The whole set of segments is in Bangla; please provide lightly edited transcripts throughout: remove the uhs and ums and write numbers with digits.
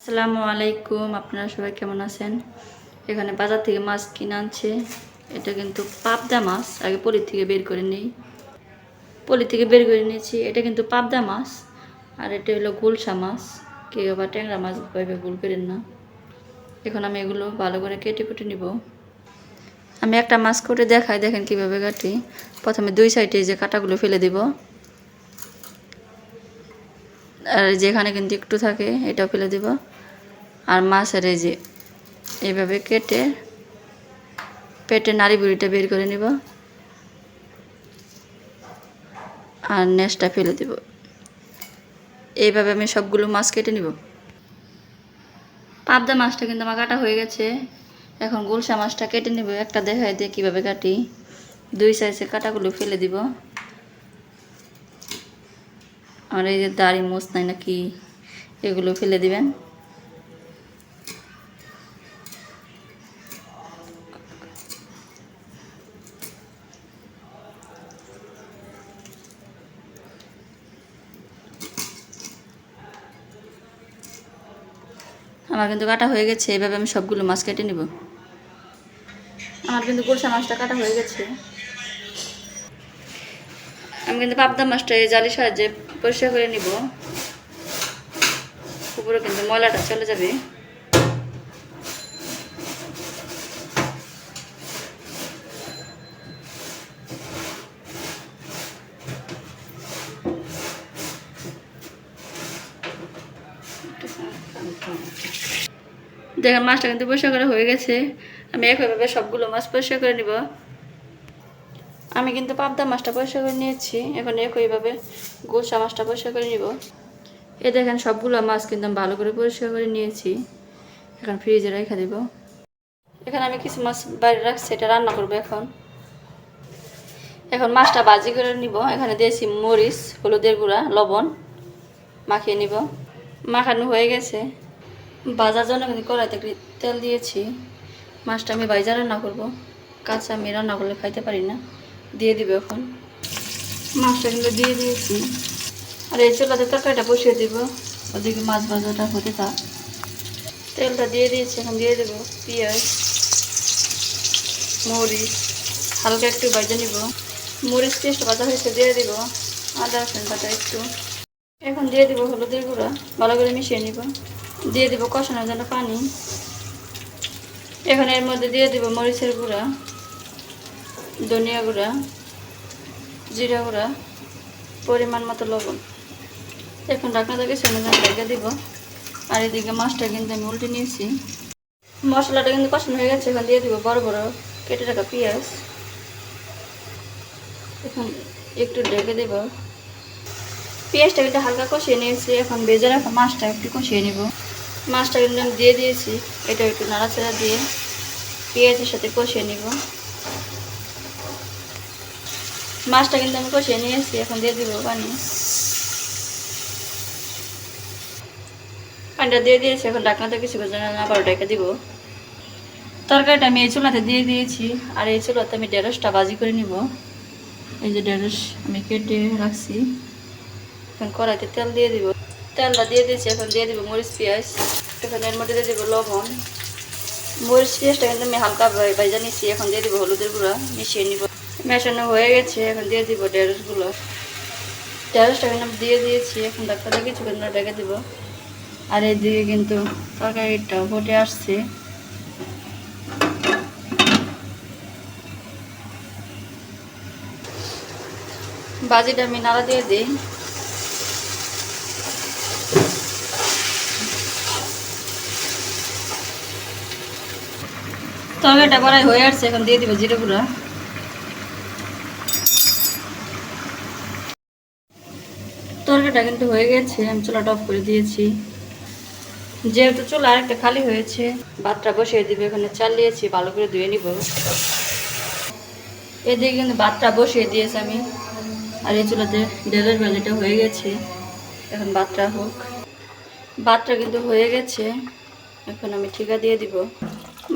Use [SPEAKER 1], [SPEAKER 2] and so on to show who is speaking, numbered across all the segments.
[SPEAKER 1] আসসালামু আলাইকুম, আপনারা সবাই কেমন আছেন? এখানে বাজার থেকে মাছ কিনে আনছে। এটা কিন্তু পাবদা মাছ। আগে পলি থেকে বের করে নিই। পলি থেকে বের করে নিয়েছি। এটা কিন্তু পাবদা মাছ, আর এটা হলো গুলশা মাছ। কেউ আবার ট্যাংরা মাছ ভাবে ভুল করেন না। এখন আমি এগুলো ভালো করে কেটে কুটে নিব। আমি একটা মাছ কেটে দেখাই, দেখেন কিভাবে কাটি। প্রথমে দুই সাইডে যে কাটাগুলো ফেলে দিব, আর যেখানে কিন্তু একটু থাকে এটাও ফেলে দিব। আর মাছের এই যে এইভাবে কেটে পেটে নাড়ি বুড়িটা বের করে নিব, আর নেশটা ফেলে দেব। এইভাবে আমি সবগুলো মাছ কেটে নিব। পাবদা মাছটা কিন্তু আমার কাটা হয়ে গেছে। এখন গুলশা মাছটা কেটে নিব। একটা দেখাই দিয়ে কীভাবে কাটি। দুই সাইজে কাটাগুলো ফেলে দিব। আর এই যে দাড়ি মোচ নাই নাকি, এগুলো ফেলে দিবেন। আমার কিন্তু কাটা হয়ে গেছে। এইভাবে আমি সবগুলো মাছ কেটে নিব। আমার কিন্তু গুলশা মাছটা কাটা হয়ে গেছে। আমি কিন্তু পাবদা মাছটা এই জালি সাহায্যে পরিষ্কার করে নিব। উপরে কিন্তু ময়লাটা চলে যাবে। দেখেন মাছটা কিন্তু পরিষ্কার করা হয়ে গেছে। আমি একইভাবে সবগুলো মাছ পরিষ্কার করে নিব। আমি কিন্তু পাবদা মাছটা পরিষ্কার করে নিয়েছি। এখন একইভাবে গুলশা মাছটা পরিষ্কার করে নিব। এই দেখেন সবগুলো মাছ কিন্তু আমি ভালো করে পরিষ্কার করে নিয়েছি। এখন ফ্রিজে রেখে দেব। এখানে আমি কিছু মাছ বাইরে রাখছি, এটা রান্না করবো। এখন মাছটা ভাজি করে নিব। এখানে দিয়েছি মরিচ, হলুদের গুঁড়া, লবণ মাখিয়ে নিব। মাখানো হয়ে গেছে। ভাজার জন্য আমি কড়াইতে একটু তেল দিয়েছি। মাছটা আমি ভাজা রান্না করবো, কাঁচা আমি রান্না করলে খাইতে পারি না। দিয়ে দিব এখন। মাছটা কিন্তু দিয়ে দিয়েছি। আর এই চুলাতে তরকারিটা বসিয়ে দিব। ওদিকে মাছ ভাজাটা হতে থাক। তেলটা দিয়ে দিয়েছি। এখন দিয়ে দেবো পেঁয়াজ, মরিচ হালকা একটু ভাজা নিব। মরিচ পেস্ট ভাজা হয়েছে, দিয়ে দিব আদা রসুন বাটা একটু। এখন দিয়ে দিব হলুদের গুঁড়া, ভালো করে মিশিয়ে নিব। দিয়ে দিব কষানোর জন্য পানি। এখন এর মধ্যে দিয়ে দিব মরিচের গুঁড়া, ধনিয়া গুঁড়া, জিরা গুঁড়া, পরিমাণ মতো লবণ। এখন ঢাকনা থেকে ঢেকে দিব। আর এদিকে মাছটা কিন্তু আমি উল্টে নিয়েছি। মশলাটা কিন্তু কষানো হয়ে গেছে। এখন দিয়ে দিব বড় বড় কেটে রাখা পেঁয়াজ। এখন একটু ঢেকে দেব। পেঁয়াজটা কিন্তু হালকা কষিয়ে নিয়েছি। এখন ভেজে রাখা মাছটা একটু কষিয়ে নিব। মাছটা কিন্তু আমি দিয়ে দিয়েছি। এটা একটু নাড়াচাড়া দিয়ে পেঁয়াজের সাথে কষিয়ে নিব। মাছটা কিন্তু আমি কষিয়ে নিয়েছি। এখন দিয়ে দিব পানি। পানিটা দিয়ে দিয়েছি। এখন ঢাকনাতে কিছু আবার ঢেকে দিব। তরকারিটা আমি এই চুলাতে দিয়ে দিয়েছি। আর এই চুলাতে আমি ঢেঁড়সটা ভাজি করে নিব। এই যে ঢেঁড়স আমি কেটে রাখছি। এখন কড়াইতে তেল দিয়ে দিব। তেলটা দিয়ে দিয়েছি। এখন দিয়ে দিব মরিচ পেঁয়াজ। এখন এর মধ্যে দিয়ে দিব লবণ। মরিচ পেঁয়াজটা কিন্তু আমি হালকা ভাজা নিচ্ছি। এখন দিয়ে দিব হলুদের গুঁড়া, মিশিয়ে নিব। মেশানো হয়ে গেছে। এখন দিয়ে দিব ঢেঁড়সগুলো। ঢেঁড়সটা কিন্তু দিয়ে দিয়েছি। এখন ডাক্তারটা কিছুক্ষণ ঢেকে দিব। আর এইদিকে কিন্তু তরকারিটাও ফুটে আসছে। ভাজিটা আমি নাড়া দিয়ে দিই। তরকারিটা কড়াই হয়ে আসছে। এখন দিয়ে দিব জিরে গুঁড়া। তরকারিটা কিন্তু হয়ে গেছে। আমি চুলাটা অফ করে দিয়েছি। যেহেতু চুলা আরেকটা খালি হয়েছে, ভাতটা বসিয়ে দিবে। এখানে চাল দিয়েছি, ভালো করে ধুয়ে নিব। এদিকে কিন্তু ভাতটা বসিয়ে দিয়েছি আমি। আর এই চুলাতে ঢেঁড়স ভাজিটা হয়ে গেছে। এখন ভাতটা হোক। ভাতটা কিন্তু হয়ে গেছে। এখন আমি ঠিকা দিয়ে দিব।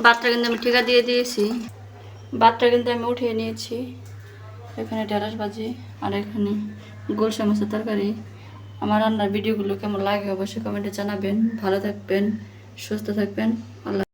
[SPEAKER 1] ভাতটা কিন্তু আমি ঠিকা দিয়ে দিয়েছি। ভাতটা কিন্তু আমি উঠিয়ে নিয়েছি। এখানে ঢেঁড়স ভাজি, আর এখানে গুলশা মাছের তরকারি, আমার রান্নার ভিডিওগুলো কেমন লাগে অবশ্যই কমেন্টে জানাবেন। ভালো থাকবেন, সুস্থ থাকবেন। আল্লাহ।